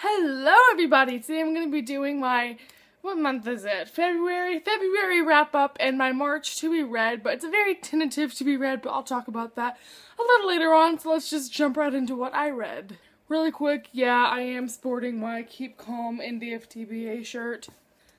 Hello everybody! Today I'm going to be doing my, what month is it? February wrap up and my March to be read, but it's a very tentative to be read, but I'll talk about that a little later on, so let's just jump right into what I read. Really quick, yeah, I am sporting my Keep Calm Indie of TBA shirt.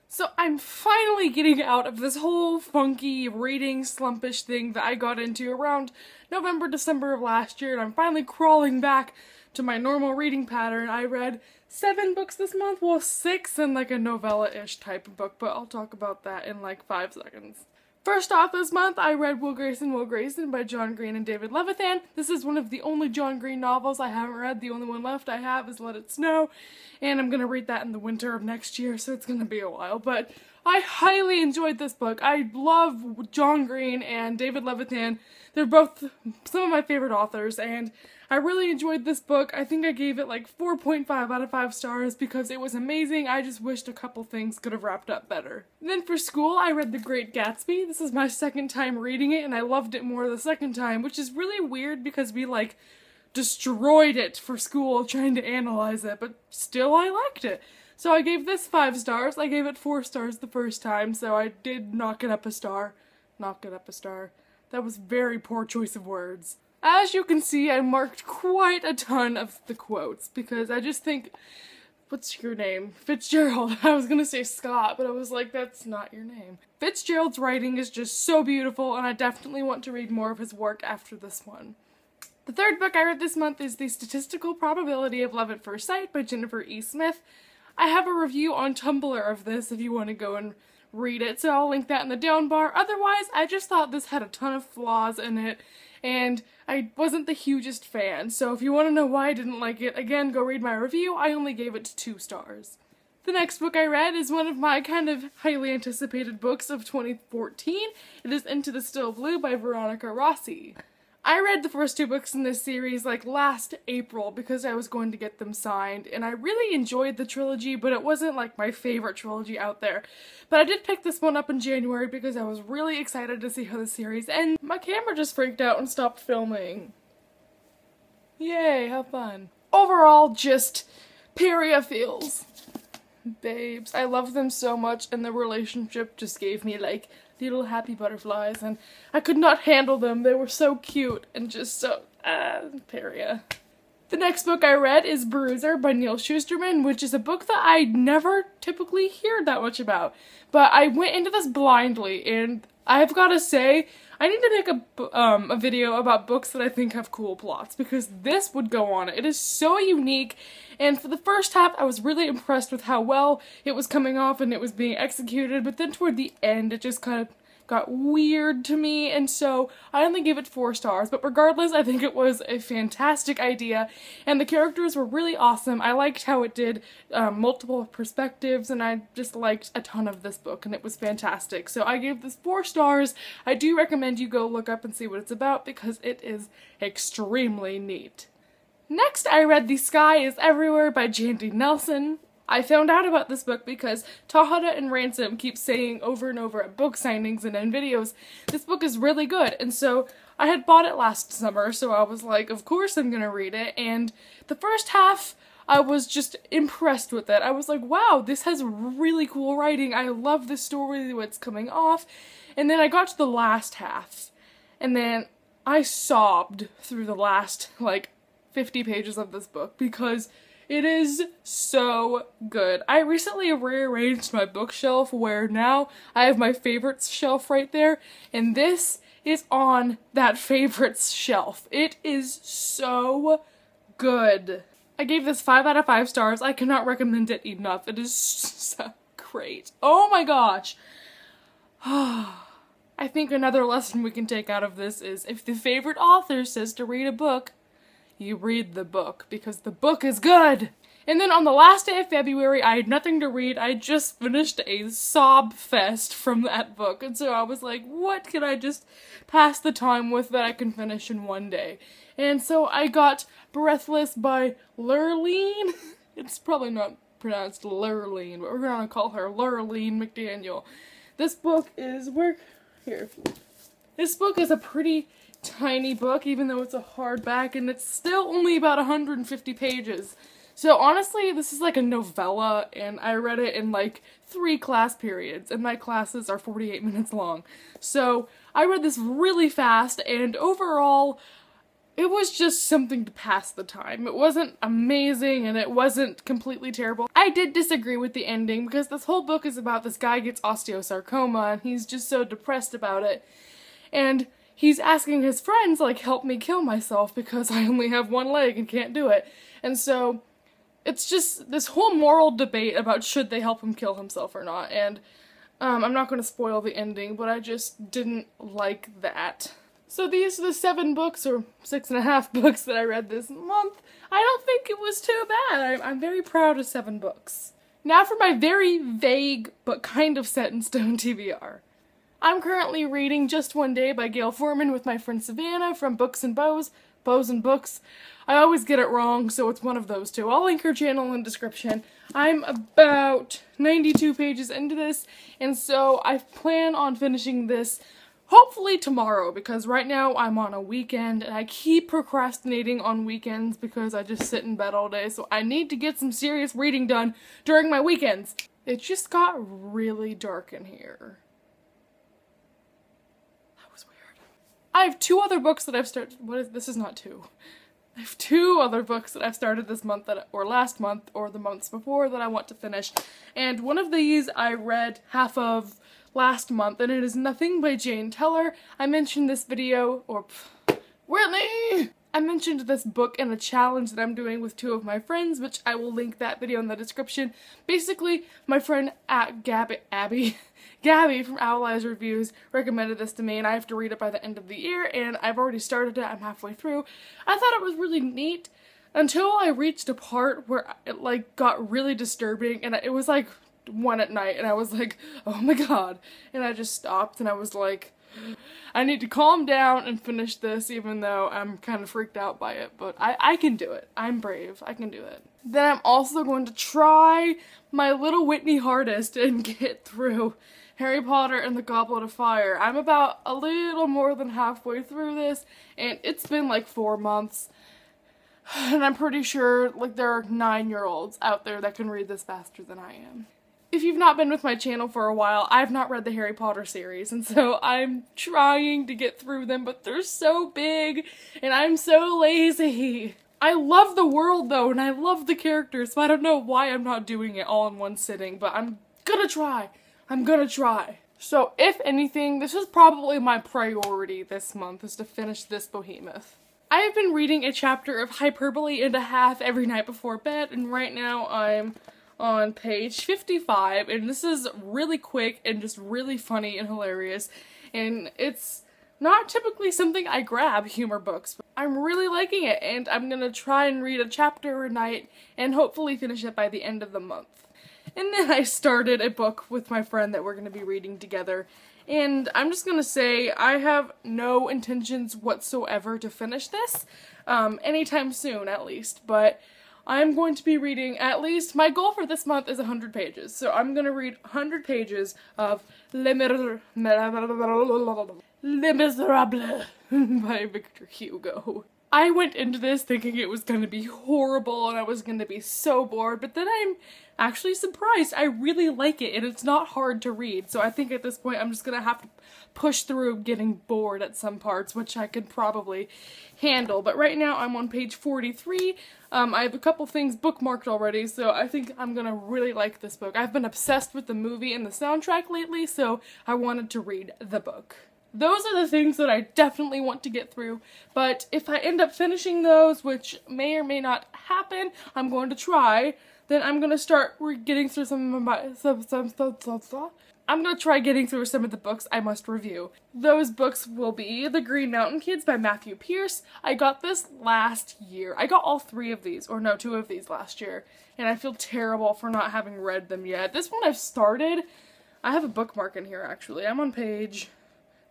So I'm finally getting out of this whole funky reading slumpish thing that I got into around November, December of last year, and I'm finally crawling back to my normal reading pattern. I read 7 books this month, well 6 and like a novella-ish type of book, but I'll talk about that in like 5 seconds. First off this month, I read Will Grayson by John Green and David Levithan. This is one of the only John Green novels I haven't read. The only one left I have is Let It Snow, and I'm gonna read that in the winter of next year, so it's gonna be a while, but I highly enjoyed this book. I love John Green and David Levithan. They're both some of my favorite authors, and I really enjoyed this book. I think I gave it like 4.5 out of 5 stars because it was amazing. I just wished a couple things could have wrapped up better. Then for school, I read The Great Gatsby. This is my second time reading it, and I loved it more the second time, which is really weird because we like destroyed it for school trying to analyze it, but still I liked it. So I gave this 5 stars. I gave it 4 stars the first time, so I did knock it up a star. Knock it up a star. That was very poor choice of words. As you can see, I marked quite a ton of the quotes, because I just think, what's your name? Fitzgerald. I was gonna say Scott, but I was like, that's not your name. Fitzgerald's writing is just so beautiful, and I definitely want to read more of his work after this one. The third book I read this month is The Statistical Probability of Love at First Sight by Jennifer E. Smith. I have a review on Tumblr of this if you want to go and read it, so I'll link that in the down bar. Otherwise, I just thought this had a ton of flaws in it, and I wasn't the hugest fan, so if you want to know why I didn't like it, again, go read my review. I only gave it 2 stars. The next book I read is one of my kind of highly anticipated books of 2014. It is Into the Still Blue by Veronica Rossi. I read the first 2 books in this series like last April because I was going to get them signed, and I really enjoyed the trilogy, but it wasn't like my favorite trilogy out there. But I did pick this one up in January because I was really excited to see how the series ends. My camera just freaked out and stopped filming. Yay, how fun. Overall, just Peria feels. Babes, I love them so much, and the relationship just gave me like little happy butterflies, and I could not handle them. They were so cute and just so, Peria. The next book I read is Bruiser by Neal Shusterman, which is a book that I never typically hear that much about. But I went into this blindly, and I've gotta say, I need to make a video about books that I think have cool plots, because this would go on it. It is so unique, and for the first half I was really impressed with how well it was coming off and it was being executed, but then toward the end it just kind of got weird to me, and so I only gave it 4 stars, but regardless, I think it was a fantastic idea, and the characters were really awesome. I liked how it did multiple perspectives, and I just liked a ton of this book, and it was fantastic. So I gave this 4 stars. I do recommend you go look up and see what it's about, because it is extremely neat. Next, I read The Sky is Everywhere by Jandy Nelson. I found out about this book because Tahada and Ransom keep saying over and over at book signings and in videos, this book is really good, and so I had bought it last summer, so I was like, of course I'm gonna read it, and the first half, I was just impressed with it. I was like, wow, this has really cool writing, I love the story, what's coming off, and then I got to the last half, and then I sobbed through the last, like, 50 pages of this book, because it is so good. I recently rearranged my bookshelf where now I have my favorites shelf right there, and this is on that favorites shelf. It is so good. I gave this 5 out of 5 stars. I cannot recommend it enough. It is so great. Oh my gosh. I think another lesson we can take out of this is if the favorite author says to read a book, you read the book, because the book is good! And then on the last day of February, I had nothing to read. I just finished a sob fest from that book, and so I was like, what can I just pass the time with that I can finish in one day? And so I got Breathless by Lurleen. It's probably not pronounced Lurleen, but we're gonna call her Lurleen McDaniel. This book is, this book is a pretty tiny book, even though it's a hardback, and it's still only about 150 pages. So honestly, this is like a novella, and I read it in like 3 class periods, and my classes are 48 minutes long. So I read this really fast, and overall, it was just something to pass the time. It wasn't amazing, and it wasn't completely terrible. I did disagree with the ending, because this whole book is about this guy gets osteosarcoma, and he's just so depressed about it. And he's asking his friends, like, help me kill myself because I only have one leg and can't do it. And so it's just this whole moral debate about should they help him kill himself or not. And I'm not going to spoil the ending, but I just didn't like that. So these are the 7 books, or 6.5 books that I read this month. I don't think it was too bad. I'm very proud of 7 books. Now for my very vague, but kind of set in stone TBR. I'm currently reading Just One Day by Gail Forman with my friend Savannah from Books and Bows. Bows and Books. I always get it wrong, so it's one of those two. I'll link her channel in the description. I'm about 92 pages into this, and so I plan on finishing this hopefully tomorrow, because right now I'm on a weekend, and I keep procrastinating on weekends because I just sit in bed all day, so I need to get some serious reading done during my weekends. It just got really dark in here. I have 2 other books that I've started. This is not 2. I have 2 other books that I've started this month or last month or the months before that I want to finish. And one of these I read half of last month, and it is Nothing by Jane Teller. I mentioned this video, Whitney! I mentioned this book in a challenge that I'm doing with 2 of my friends, which I will link that video in the description. Basically, my friend Gabby from Owl Eyes Reviews recommended this to me, and I have to read it by the end of the year, and I've already started it. I'm halfway through. I thought it was really neat until I reached a part where it like got really disturbing, and it was like 1 at night, and I was like, oh my god, and I just stopped, and I was like, I need to calm down and finish this, even though I'm kind of freaked out by it, but I can do it. I'm brave. I can do it. Then I'm also going to try my little Whitney hardest and get through Harry Potter and the Goblet of Fire. I'm about a little more than halfway through this, and it's been like 4 months, and I'm pretty sure like there are 9-year-olds out there that can read this faster than I am. If you've not been with my channel for a while, I've not read the Harry Potter series, and so I'm trying to get through them, but they're so big, and I'm so lazy. I love the world though, and I love the characters, so I don't know why I'm not doing it all in one sitting, but I'm gonna try. I'm gonna try. So if anything, this is probably my priority this month, is to finish this behemoth. I have been reading a chapter of Hyperbole and a Half every night before bed, and right now I'm on page 55, and this is really quick and just really funny and hilarious, and it's not typically something I grab, humor books, but I'm really liking it, and I'm gonna try and read a chapter a night and hopefully finish it by the end of the month. And then I started a book with my friend that we're gonna be reading together, and I'm just gonna say I have no intentions whatsoever to finish this, anytime soon at least, but I'm going to be reading at least, my goal for this month is 100 pages, so I'm going to read 100 pages of Les Miserables by Victor Hugo. I went into this thinking it was going to be horrible and I was going to be so bored, but then I'm actually surprised. I really like it, and it's not hard to read, so I think at this point I'm just going to have to push through getting bored at some parts, which I could probably handle. But right now I'm on page 43. I have a couple things bookmarked already, so I think I'm going to really like this book. I've been obsessed with the movie and the soundtrack lately, so I wanted to read the book. Those are the things that I definitely want to get through, but if I end up finishing those, which may or may not happen, I'm going to try, then I'm going to start getting through some of my, I'm going to try getting through some of the books I must review. Those books will be The Green Mountain Kids by Matthew Pierce. I got this last year. I got all 3 of these, or no, 2 of these last year, and I feel terrible for not having read them yet. This one I've started. I have a bookmark in here, actually. I'm on page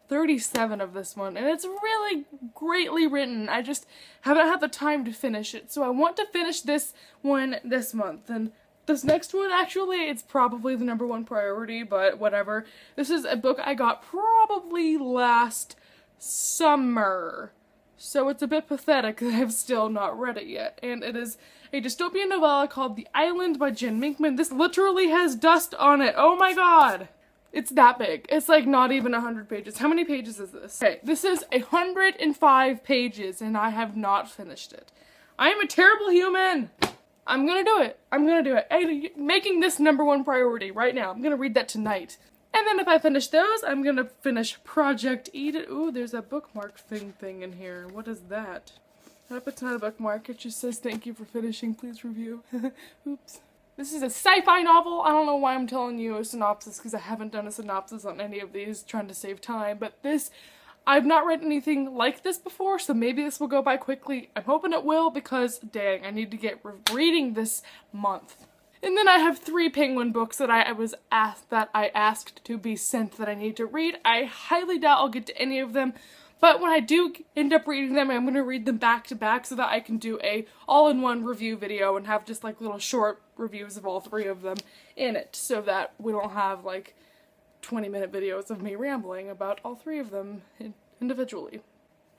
37 of this one, and it's really greatly written. I just haven't had the time to finish it, so I want to finish this one this month, and this next one, actually, it's probably the #1 priority, but whatever. This is a book I got probably last summer, so it's a bit pathetic that I've still not read it yet, and it is a dystopian novella called The Island by Jen Minkman. This literally has dust on it. Oh my god. It's that big. It's like not even 100 pages. How many pages is this? Okay, this is 105 pages and I have not finished it. I am a terrible human. I'm gonna do it. I'm gonna do it. I'm making this #1 priority right now. I'm gonna read that tonight. And then if I finish those, I'm gonna finish Project Eden. Ooh, there's a bookmark thing in here. What is that? I hope it's not a bookmark. It just says thank you for finishing. Please review. Oops. This is a sci-fi novel. I don't know why I'm telling you a synopsis because I haven't done a synopsis on any of these, trying to save time. But this, I've not read anything like this before, so maybe this will go by quickly. I'm hoping it will because, dang, I need to get reading this month. And then I have 3 Penguin books that I asked to be sent that I need to read. I highly doubt I'll get to any of them, but when I do end up reading them, I'm going to read them back to back so that I can do a all-in-one review video and have just like little short reviews of all 3 of them in it, so that we don't have like 20-minute videos of me rambling about all 3 of them individually.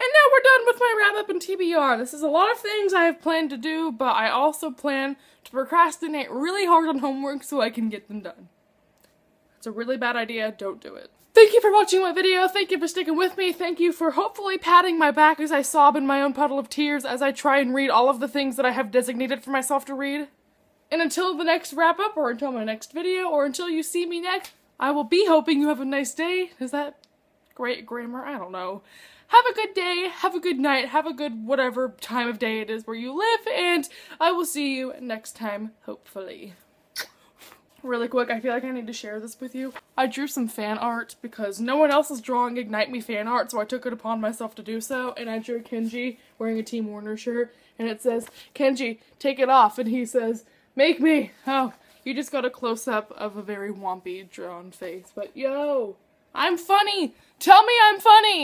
And now we're done with my wrap-up and TBR. This is a lot of things I have planned to do, but I also plan to procrastinate really hard on homework so I can get them done. It's a really bad idea. Don't do it. Thank you for watching my video. Thank you for sticking with me. Thank you for hopefully patting my back as I sob in my own puddle of tears as I try and read all of the things that I have designated for myself to read. And until the next wrap-up, or until my next video, or until you see me next, I will be hoping you have a nice day. Is that great grammar? I don't know. Have a good day, have a good night, have a good whatever time of day it is where you live, and I will see you next time, hopefully. Really quick, I feel like I need to share this with you. I drew some fan art because no one else is drawing Ignite Me fan art, so I took it upon myself to do so, and I drew Kenji wearing a Team Warner shirt, and it says, "Kenji, take it off," and he says, "Make me." Oh, you just got a close-up of a very wompy drawn face, but yo, I'm funny! Tell me I'm funny!